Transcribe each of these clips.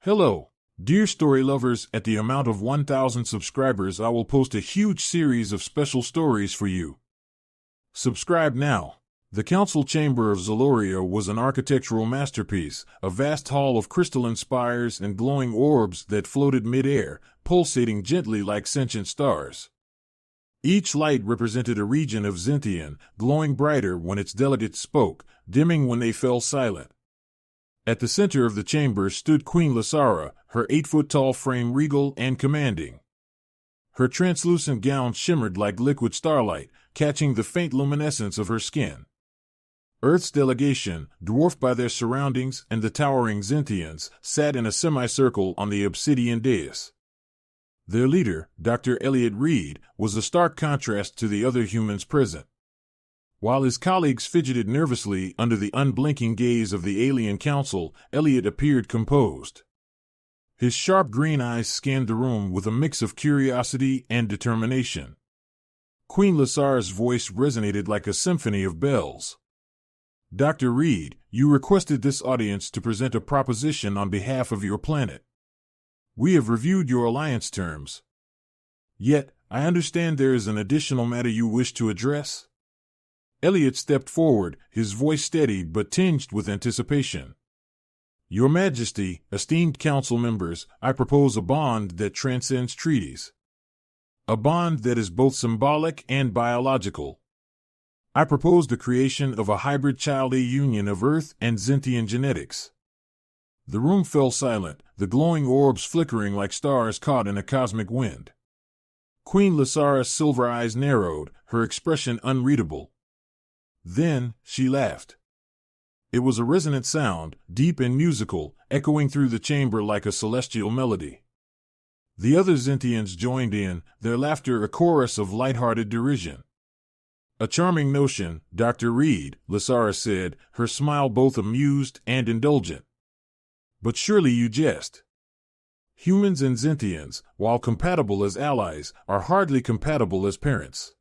Hello, dear story lovers. At the amount of 1,000 subscribers, I will post a huge series of special stories for you. Subscribe now. The council chamber of Zaloria was an architectural masterpiece, a vast hall of crystalline spires and glowing orbs that floated mid-air, pulsating gently like sentient stars. Each light represented a region of Zintian, glowing brighter when its delegates spoke, dimming when they fell silent. At the center of the chamber stood Queen Lysara, her 8-foot-tall frame regal and commanding. Her translucent gown shimmered like liquid starlight, catching the faint luminescence of her skin. Earth's delegation, dwarfed by their surroundings and the towering Zintians, sat in a semicircle on the obsidian dais. Their leader, Dr. Elliot Reed, was a stark contrast to the other humans present. While his colleagues fidgeted nervously under the unblinking gaze of the alien council, Elliot appeared composed. His sharp green eyes scanned the room with a mix of curiosity and determination. Queen Lysara's voice resonated like a symphony of bells. Dr. Reed, you requested this audience to present a proposition on behalf of your planet. We have reviewed your alliance terms. Yet, I understand there is an additional matter you wish to address? Elliot stepped forward, his voice steady but tinged with anticipation. Your Majesty, esteemed council members, I propose a bond that transcends treaties. A bond that is both symbolic and biological. I propose the creation of a hybrid child, a union of Earth and Zintian genetics. The room fell silent, the glowing orbs flickering like stars caught in a cosmic wind. Queen Lysara's silver eyes narrowed, her expression unreadable. Then, she laughed. It was a resonant sound, deep and musical, echoing through the chamber like a celestial melody. The other Zintians joined in, their laughter a chorus of light-hearted derision. A charming notion, Dr. Reed, Lysara said, her smile both amused and indulgent. But surely you jest. Humans and Zintians, while compatible as allies, are hardly compatible as parents.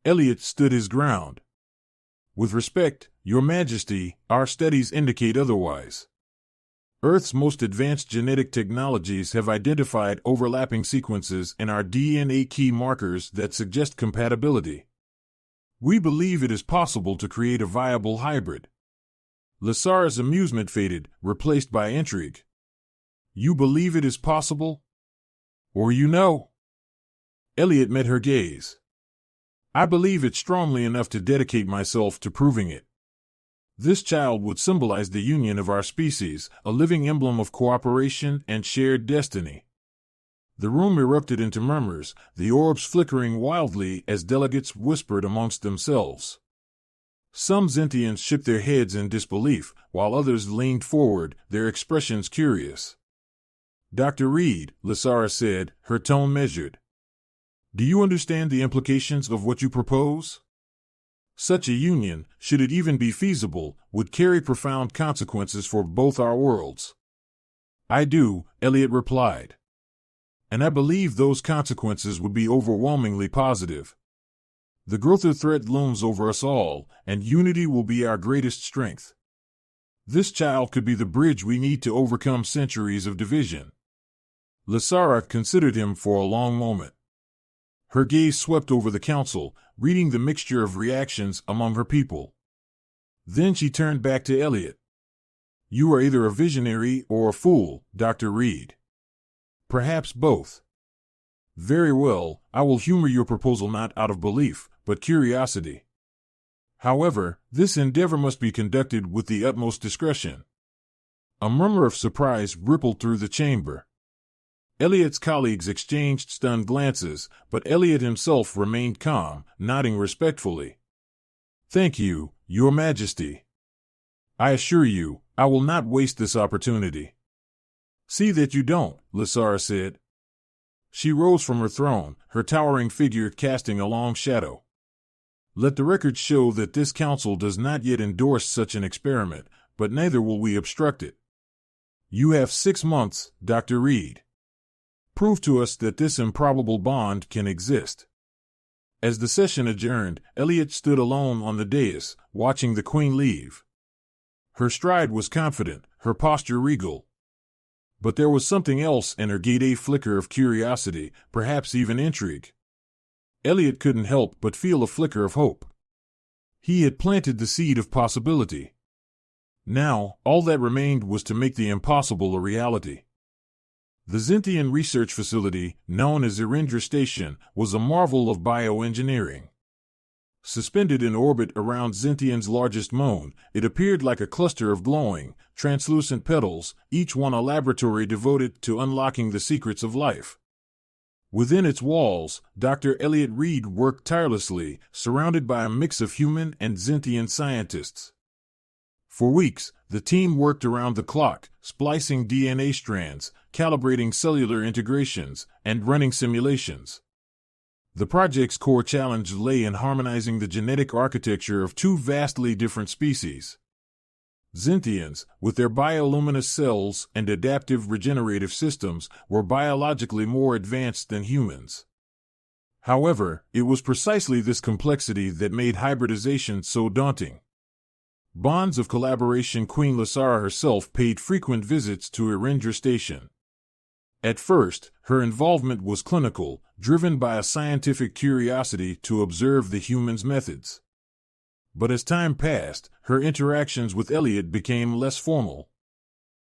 Elliot stood his ground. With respect, Your Majesty, our studies indicate otherwise. Earth's most advanced genetic technologies have identified overlapping sequences in our DNA key markers that suggest compatibility. We believe it is possible to create a viable hybrid. Lysara's amusement faded, replaced by intrigue. You believe it is possible? Or you know? Elliot met her gaze. I believe it strongly enough to dedicate myself to proving it. This child would symbolize the union of our species, a living emblem of cooperation and shared destiny. The room erupted into murmurs, the orbs flickering wildly as delegates whispered amongst themselves. Some Zintians shook their heads in disbelief, while others leaned forward, their expressions curious. Dr. Reed, Lysara said, her tone measured. Do you understand the implications of what you propose? Such a union, should it even be feasible, would carry profound consequences for both our worlds. I do, Elliot replied. And I believe those consequences would be overwhelmingly positive. The growth threat looms over us all, and unity will be our greatest strength. This child could be the bridge we need to overcome centuries of division. Lysara considered him for a long moment. Her gaze swept over the council, reading the mixture of reactions among her people. Then she turned back to Elliot. You are either a visionary or a fool, Dr. Reed. Perhaps both. Very well, I will humor your proposal not out of belief, but curiosity. However, this endeavor must be conducted with the utmost discretion. A murmur of surprise rippled through the chamber. Elliot's colleagues exchanged stunned glances, but Elliot himself remained calm, nodding respectfully. Thank you, Your Majesty. I assure you, I will not waste this opportunity. See that you don't, Lysara said. She rose from her throne, her towering figure casting a long shadow. Let the record show that this council does not yet endorse such an experiment, but neither will we obstruct it. You have 6 months, Dr. Reed. Prove to us that this improbable bond can exist. As the session adjourned, Elliot stood alone on the dais, watching the Queen leave. Her stride was confident, her posture regal. But there was something else in her gay flicker of curiosity, perhaps even intrigue. Elliot couldn't help but feel a flicker of hope. He had planted the seed of possibility. Now, all that remained was to make the impossible a reality. The Zintian research facility, known as Irindra Station, was a marvel of bioengineering. Suspended in orbit around Zintian's largest moon, it appeared like a cluster of glowing, translucent petals, each one a laboratory devoted to unlocking the secrets of life. Within its walls, Dr. Elliot Reed worked tirelessly, surrounded by a mix of human and Zintian scientists. For weeks, the team worked around the clock, splicing DNA strands, calibrating cellular integrations, and running simulations. The project's core challenge lay in harmonizing the genetic architecture of two vastly different species. Zintians, with their bioluminescent cells and adaptive regenerative systems, were biologically more advanced than humans. However, it was precisely this complexity that made hybridization so daunting. Bonds of collaboration. Queen Lasara herself paid frequent visits to Irindra Station. At first, her involvement was clinical, driven by a scientific curiosity to observe the humans' methods. But as time passed, her interactions with Elliot became less formal.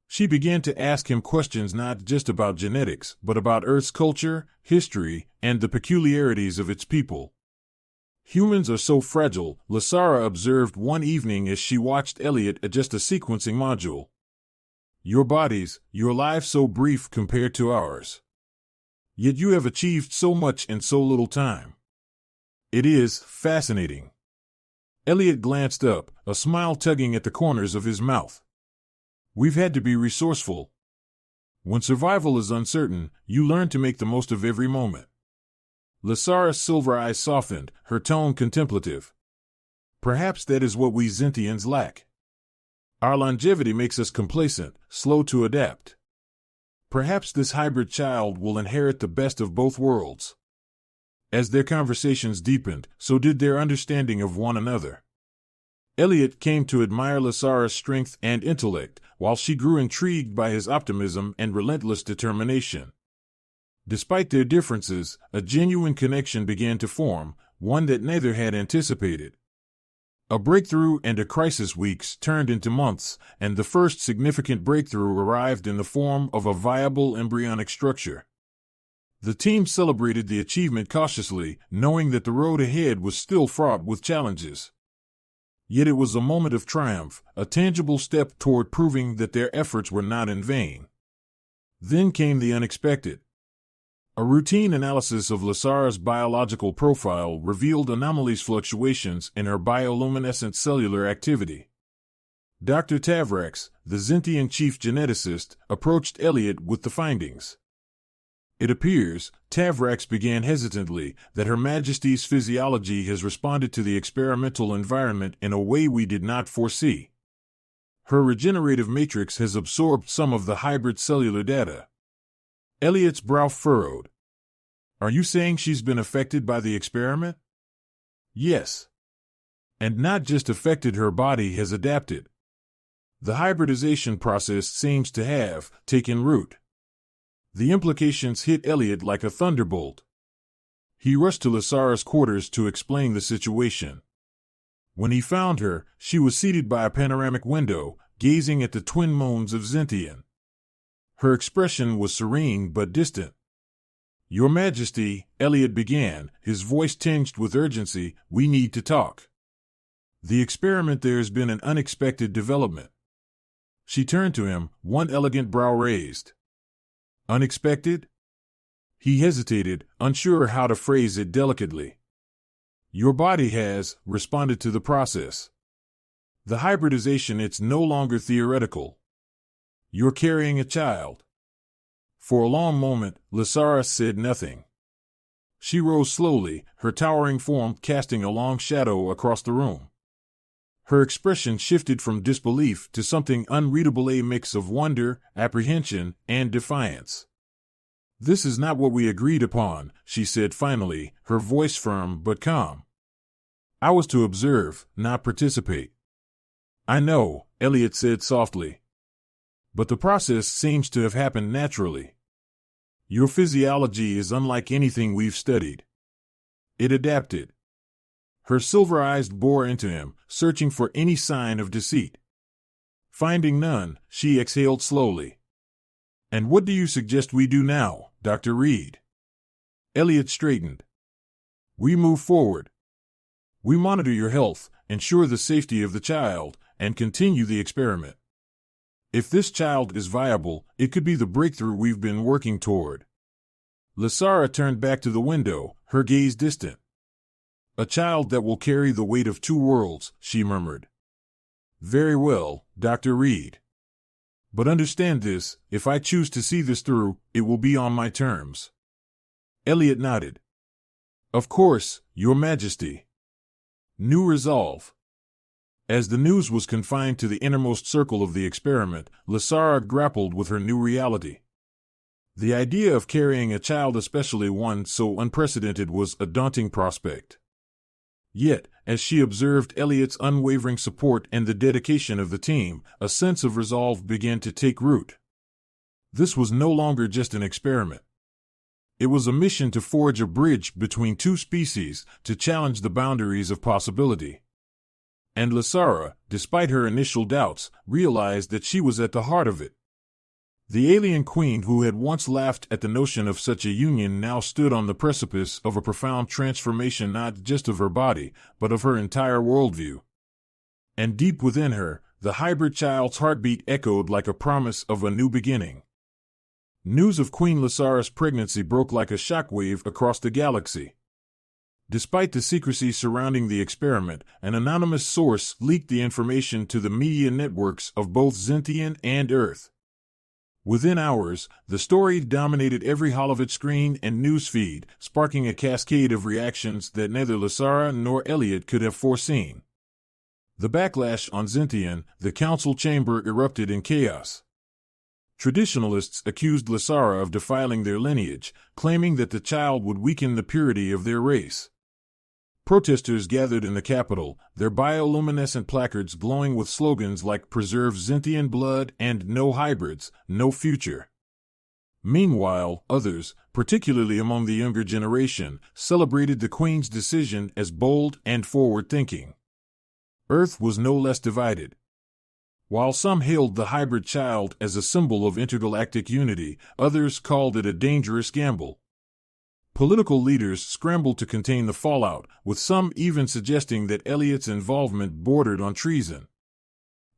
She began to ask him questions not just about genetics, but about Earth's culture, history, and the peculiarities of its people. Humans are so fragile, Lasara observed one evening as she watched Elliot adjust a sequencing module. Your bodies, your lives so brief compared to ours. Yet you have achieved so much in so little time. It is fascinating. Elliot glanced up, a smile tugging at the corners of his mouth. We've had to be resourceful. When survival is uncertain, you learn to make the most of every moment. Lasara's silver eyes softened, her tone contemplative. Perhaps that is what we Zintians lack. Our longevity makes us complacent, slow to adapt. Perhaps this hybrid child will inherit the best of both worlds. As their conversations deepened, so did their understanding of one another. Elliot came to admire Lasara's strength and intellect, while she grew intrigued by his optimism and relentless determination. Despite their differences, a genuine connection began to form, one that neither had anticipated. A breakthrough and a crisis. Weeks turned into months, and the first significant breakthrough arrived in the form of a viable embryonic structure. The team celebrated the achievement cautiously, knowing that the road ahead was still fraught with challenges. Yet it was a moment of triumph, a tangible step toward proving that their efforts were not in vain. Then came the unexpected. A routine analysis of Lasara's biological profile revealed anomalous fluctuations in her bioluminescent cellular activity. Dr. Tavrax, the Zintian chief geneticist, approached Elliot with the findings. It appears, Tavrax began hesitantly, that Her Majesty's physiology has responded to the experimental environment in a way we did not foresee. Her regenerative matrix has absorbed some of the hybrid cellular data. Elliot's brow furrowed. Are you saying she's been affected by the experiment? Yes. And not just affected, her body has adapted. The hybridization process seems to have taken root. The implications hit Elliot like a thunderbolt. He rushed to Lasara's quarters to explain the situation. When he found her, she was seated by a panoramic window, gazing at the twin moons of Zintian. Her expression was serene but distant. Your Majesty, Elliot began, his voice tinged with urgency, we need to talk. The experiment. There has been an unexpected development. She turned to him, one elegant brow raised. Unexpected? He hesitated, unsure how to phrase it delicately. Your body has responded to the process. The hybridization, it's no longer theoretical. You're carrying a child. For a long moment, Lasara said nothing. She rose slowly, her towering form casting a long shadow across the room. Her expression shifted from disbelief to something unreadable, a mix of wonder, apprehension, and defiance. This is not what we agreed upon, she said finally, her voice firm but calm. I was to observe, not participate. I know, Elliot said softly. But the process seems to have happened naturally. Your physiology is unlike anything we've studied. It adapted. Her silver eyes bore into him, searching for any sign of deceit. Finding none, she exhaled slowly. And what do you suggest we do now, Dr. Reed? Elliot straightened. We move forward. We monitor your health, ensure the safety of the child, and continue the experiment. If this child is viable, it could be the breakthrough we've been working toward. Lysara turned back to the window, her gaze distant. A child that will carry the weight of two worlds, she murmured. Very well, Dr. Reed. But understand this, if I choose to see this through, it will be on my terms. Elliot nodded. Of course, Your Majesty. New resolve. As the news was confined to the innermost circle of the experiment, Lysara grappled with her new reality. The idea of carrying a child, especially one so unprecedented, was a daunting prospect. Yet, as she observed Elliot's unwavering support and the dedication of the team, a sense of resolve began to take root. This was no longer just an experiment. It was a mission to forge a bridge between two species, to challenge the boundaries of possibility. And Lysara, despite her initial doubts, realized that she was at the heart of it. The alien queen who had once laughed at the notion of such a union now stood on the precipice of a profound transformation, not just of her body, but of her entire worldview. And deep within her, the hybrid child's heartbeat echoed like a promise of a new beginning. News of Queen Lysara's pregnancy broke like a shockwave across the galaxy. Despite the secrecy surrounding the experiment, an anonymous source leaked the information to the media networks of both Zintian and Earth. Within hours, the story dominated every Hollywood screen and news feed, sparking a cascade of reactions that neither Lysara nor Elliot could have foreseen. The backlash on Zintian, the council chamber erupted in chaos. Traditionalists accused Lysara of defiling their lineage, claiming that the child would weaken the purity of their race. Protesters gathered in the capital, their bioluminescent placards glowing with slogans like "Preserve Zintian blood" and "No hybrids, no future." Meanwhile, others, particularly among the younger generation, celebrated the Queen's decision as bold and forward-thinking. Earth was no less divided. While some hailed the hybrid child as a symbol of intergalactic unity, others called it a dangerous gamble. Political leaders scrambled to contain the fallout, with some even suggesting that Elliot's involvement bordered on treason.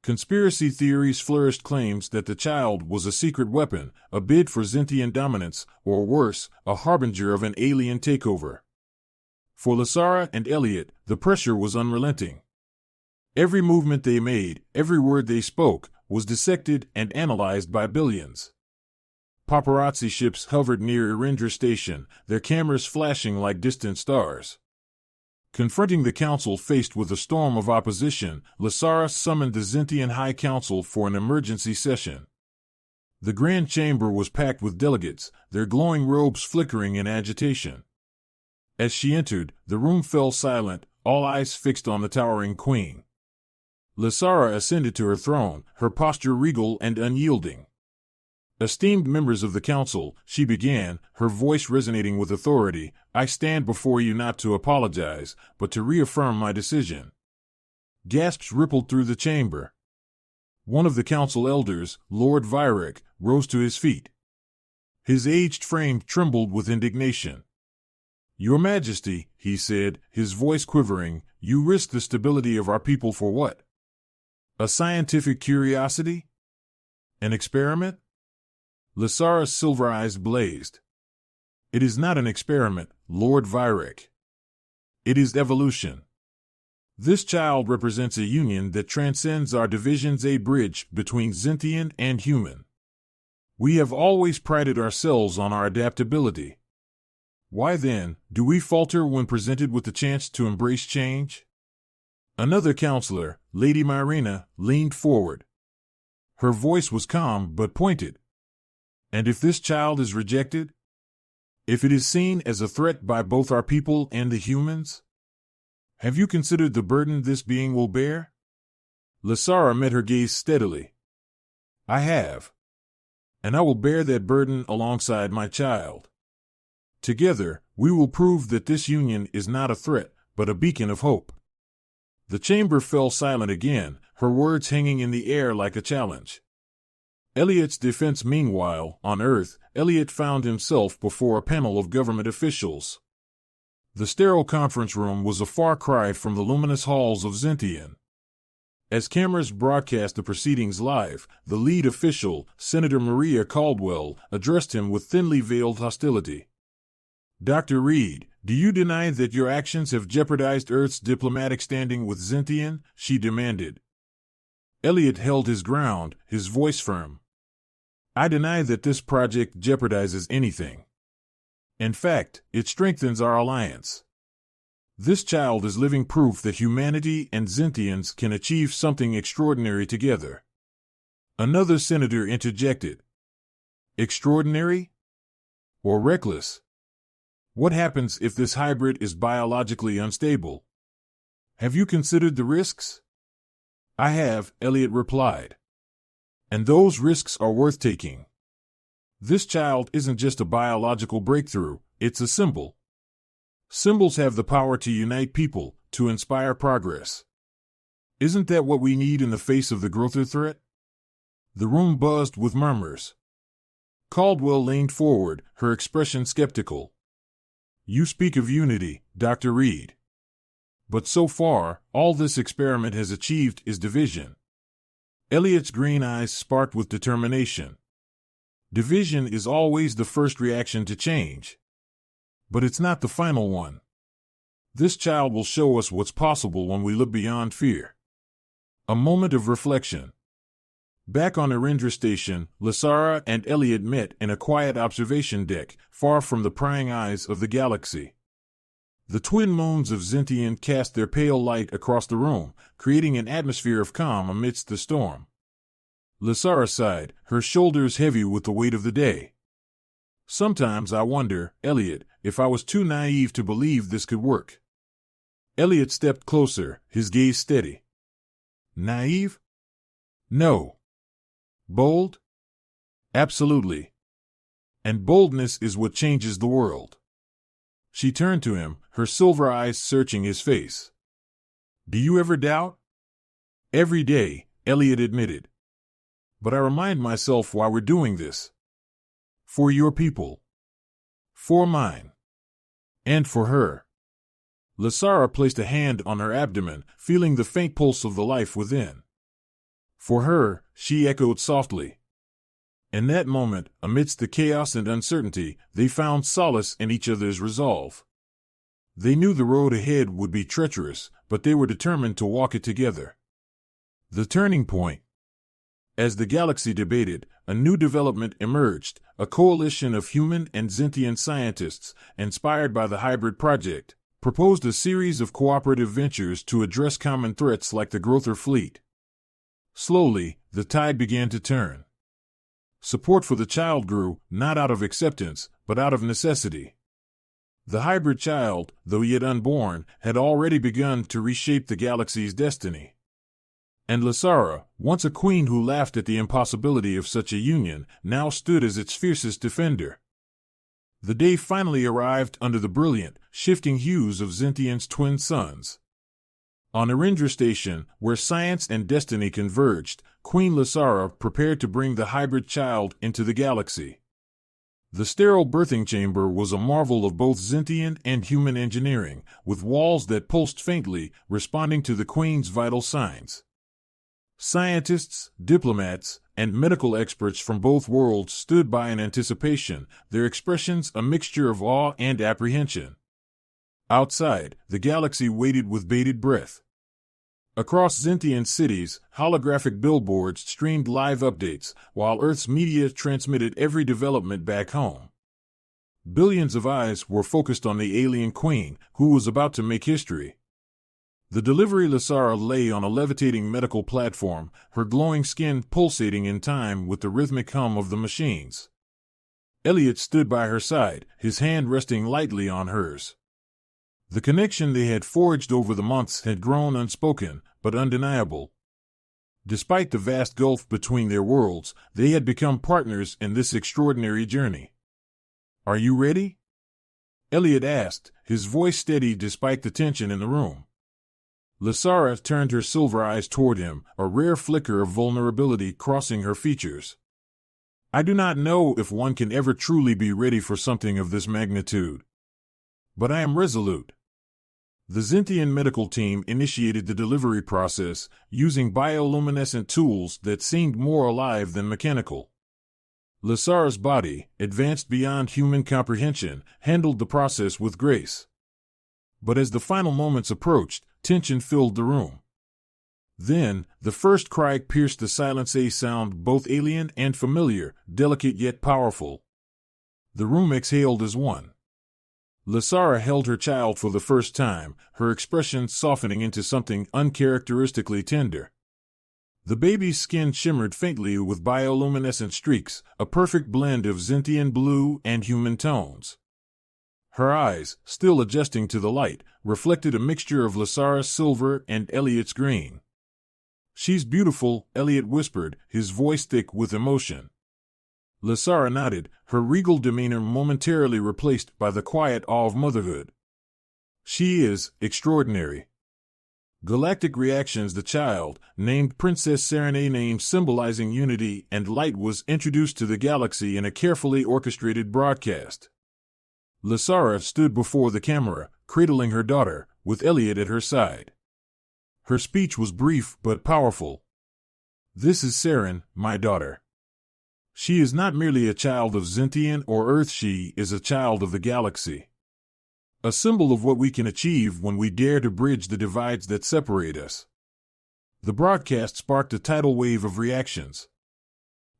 Conspiracy theories flourished, claims that the child was a secret weapon, a bid for Zintian dominance, or worse, a harbinger of an alien takeover. For Lysara and Elliot, the pressure was unrelenting. Every movement they made, every word they spoke, was dissected and analyzed by billions. Paparazzi ships hovered near Irindra Station, their cameras flashing like distant stars. Confronting the council faced with a storm of opposition, Lysara summoned the Zintian High Council for an emergency session. The Grand Chamber was packed with delegates, their glowing robes flickering in agitation. As she entered, the room fell silent, all eyes fixed on the towering queen. Lysara ascended to her throne, her posture regal and unyielding. Esteemed members of the council, she began, her voice resonating with authority, I stand before you not to apologize, but to reaffirm my decision. Gasps rippled through the chamber. One of the council elders, Lord Vyrek, rose to his feet. His aged frame trembled with indignation. Your Majesty, he said, his voice quivering, you risk the stability of our people for what? A scientific curiosity? An experiment? Lysara's silver eyes blazed. It is not an experiment, Lord Vyrek. It is evolution. This child represents a union that transcends our divisions, a bridge between Zintian and human. We have always prided ourselves on our adaptability. Why then, do we falter when presented with the chance to embrace change? Another counselor, Lady Myrina, leaned forward. Her voice was calm but pointed. And if this child is rejected? If it is seen as a threat by both our people and the humans? Have you considered the burden this being will bear? Lysara met her gaze steadily. I have. And I will bear that burden alongside my child. Together, we will prove that this union is not a threat, but a beacon of hope. The chamber fell silent again, her words hanging in the air like a challenge. Elliot's defense. Meanwhile, on Earth, Elliot found himself before a panel of government officials. The sterile conference room was a far cry from the luminous halls of Zintian. As cameras broadcast the proceedings live, the lead official, Senator Maria Caldwell, addressed him with thinly veiled hostility. Dr. Reed, do you deny that your actions have jeopardized Earth's diplomatic standing with Zintian? She demanded. Elliot held his ground, his voice firm. I deny that this project jeopardizes anything. In fact, it strengthens our alliance. This child is living proof that humanity and Zintians can achieve something extraordinary together. Another senator interjected. Extraordinary? Or reckless? What happens if this hybrid is biologically unstable? Have you considered the risks? I have, Elliot replied. And those risks are worth taking. This child isn't just a biological breakthrough, it's a symbol. Symbols have the power to unite people, to inspire progress. Isn't that what we need in the face of the growth threat? The room buzzed with murmurs. Caldwell leaned forward, her expression skeptical. You speak of unity, Dr. Reed. But so far, all this experiment has achieved is division. Elliot's green eyes sparked with determination. Division is always the first reaction to change. But it's not the final one. This child will show us what's possible when we look beyond fear. A moment of reflection. Back on Arindra Station, Lasara and Elliot met in a quiet observation deck, far from the prying eyes of the galaxy. The twin moons of Zintian cast their pale light across the room, creating an atmosphere of calm amidst the storm. Lasara sighed, her shoulders heavy with the weight of the day. Sometimes I wonder, Elliot, if I was too naive to believe this could work. Elliot stepped closer, his gaze steady. Naive? No. Bold? Absolutely. And boldness is what changes the world. She turned to him, her silver eyes searching his face. Do you ever doubt? Every day, Elliot admitted. But I remind myself why we're doing this. For your people. For mine. And for her. Lasara placed a hand on her abdomen, feeling the faint pulse of the life within. For her, she echoed softly. In that moment, amidst the chaos and uncertainty, they found solace in each other's resolve. They knew the road ahead would be treacherous, but they were determined to walk it together. The turning point. As the galaxy debated, a new development emerged, a coalition of human and Zintian scientists, inspired by the hybrid project, proposed a series of cooperative ventures to address common threats like the Growther fleet. Slowly, the tide began to turn. Support for the child grew, not out of acceptance, but out of necessity. The hybrid child, though yet unborn, had already begun to reshape the galaxy's destiny. And Lasara, once a queen who laughed at the impossibility of such a union, now stood as its fiercest defender. The day finally arrived under the brilliant, shifting hues of Zintian's twin suns. On Arindra Station, where science and destiny converged, Queen Lasara prepared to bring the hybrid child into the galaxy. The sterile birthing chamber was a marvel of both Zintian and human engineering, with walls that pulsed faintly, responding to the Queen's vital signs. Scientists, diplomats, and medical experts from both worlds stood by in anticipation, their expressions a mixture of awe and apprehension. Outside, the galaxy waited with bated breath. Across Zintian cities, holographic billboards streamed live updates, while Earth's media transmitted every development back home. Billions of eyes were focused on the alien queen, who was about to make history. The delivery Lasara lay on a levitating medical platform, her glowing skin pulsating in time with the rhythmic hum of the machines. Elliot stood by her side, his hand resting lightly on hers. The connection they had forged over the months had grown unspoken, but undeniable. Despite the vast gulf between their worlds, they had become partners in this extraordinary journey. "Are you ready?" Elliot asked, his voice steady despite the tension in the room. Lysara turned her silver eyes toward him, a rare flicker of vulnerability crossing her features. "I do not know if one can ever truly be ready for something of this magnitude. But I am resolute." The Zintian medical team initiated the delivery process, using bioluminescent tools that seemed more alive than mechanical. Lysara's body, advanced beyond human comprehension, handled the process with grace. But as the final moments approached, tension filled the room. Then, the first cry pierced the silence, a sound both alien and familiar, delicate yet powerful. The room exhaled as one. Lysara held her child for the first time, her expression softening into something uncharacteristically tender. The baby's skin shimmered faintly with bioluminescent streaks, a perfect blend of Zintian blue and human tones. Her eyes, still adjusting to the light, reflected a mixture of Lysara's silver and Elliot's green. "She's beautiful," Elliot whispered, his voice thick with emotion. Lysara nodded, her regal demeanor momentarily replaced by the quiet awe of motherhood. "She is extraordinary." Galactic reactions. The child, named Princess Saren, a name symbolizing unity and light, was introduced to the galaxy in a carefully orchestrated broadcast. Lysara stood before the camera, cradling her daughter, with Elliot at her side. Her speech was brief but powerful. "This is Saren, my daughter. She is not merely a child of Zintian or Earth, she is a child of the galaxy. A symbol of what we can achieve when we dare to bridge the divides that separate us." The broadcast sparked a tidal wave of reactions.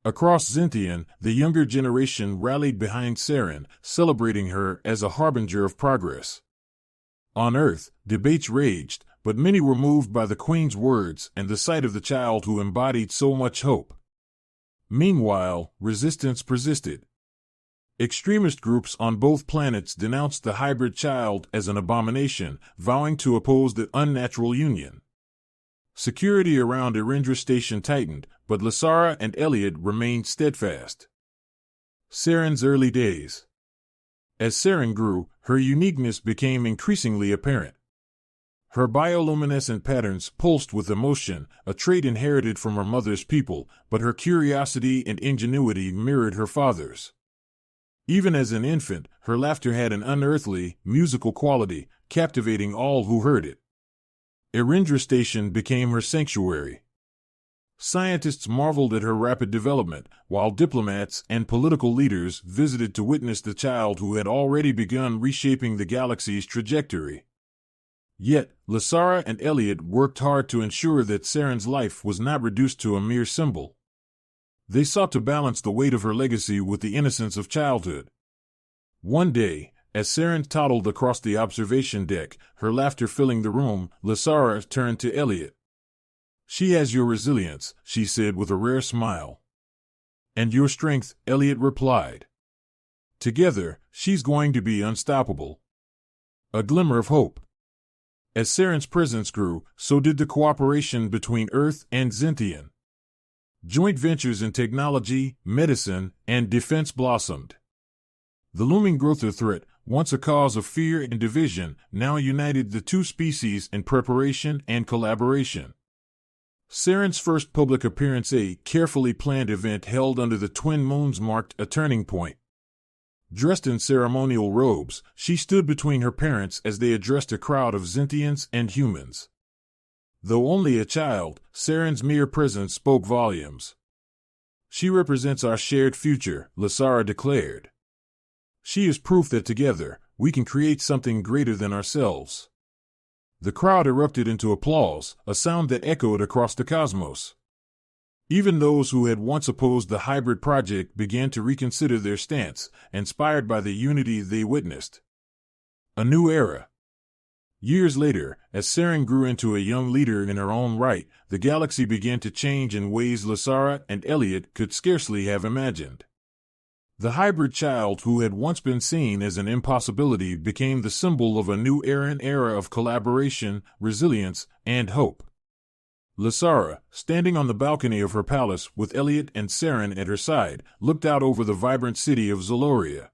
Across Zintian, the younger generation rallied behind Saren, celebrating her as a harbinger of progress. On Earth, debates raged, but many were moved by the Queen's words and the sight of the child who embodied so much hope. Meanwhile, resistance persisted. Extremist groups on both planets denounced the hybrid child as an abomination, vowing to oppose the unnatural union. Security around Erindra Station tightened, but Lysara and Elliot remained steadfast. Saren's early days. As Saren grew, her uniqueness became increasingly apparent. Her bioluminescent patterns pulsed with emotion, a trait inherited from her mother's people, but her curiosity and ingenuity mirrored her father's. Even as an infant, her laughter had an unearthly, musical quality, captivating all who heard it. Erindra Station became her sanctuary. Scientists marveled at her rapid development, while diplomats and political leaders visited to witness the child who had already begun reshaping the galaxy's trajectory. Yet, Lysara and Elliot worked hard to ensure that Saren's life was not reduced to a mere symbol. They sought to balance the weight of her legacy with the innocence of childhood. One day, as Saren toddled across the observation deck, her laughter filling the room, Lysara turned to Elliot. "She has your resilience," she said with a rare smile. "And your strength," Elliot replied. "Together, she's going to be unstoppable." A glimmer of hope. As Saren's presence grew, so did the cooperation between Earth and Zintian. Joint ventures in technology, medicine, and defense blossomed. The looming growth threat, once a cause of fear and division, now united the two species in preparation and collaboration. Saren's first public appearance, a carefully planned event held under the twin moons, marked a turning point. Dressed in ceremonial robes, she stood between her parents as they addressed a crowd of Zintians and humans. Though only a child, Saren's mere presence spoke volumes. "She represents our shared future," Lysara declared. "She is proof that together, we can create something greater than ourselves." The crowd erupted into applause, a sound that echoed across the cosmos. Even those who had once opposed the hybrid project began to reconsider their stance, inspired by the unity they witnessed. A new era. Years later, as Saren grew into a young leader in her own right, the galaxy began to change in ways Lysara and Elliot could scarcely have imagined. The hybrid child who had once been seen as an impossibility became the symbol of a new era, an era of collaboration, resilience, and hope. Lysara, standing on the balcony of her palace with Elliot and Saren at her side, looked out over the vibrant city of Zaloria.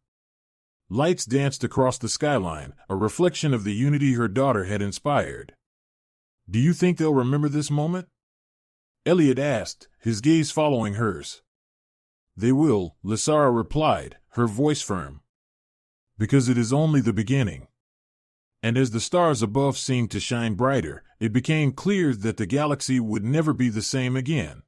Lights danced across the skyline, a reflection of the unity her daughter had inspired. "Do you think they'll remember this moment?" Elliot asked, his gaze following hers. "They will," Lysara replied, her voice firm. "Because it is only the beginning." And as the stars above seemed to shine brighter, it became clear that the galaxy would never be the same again.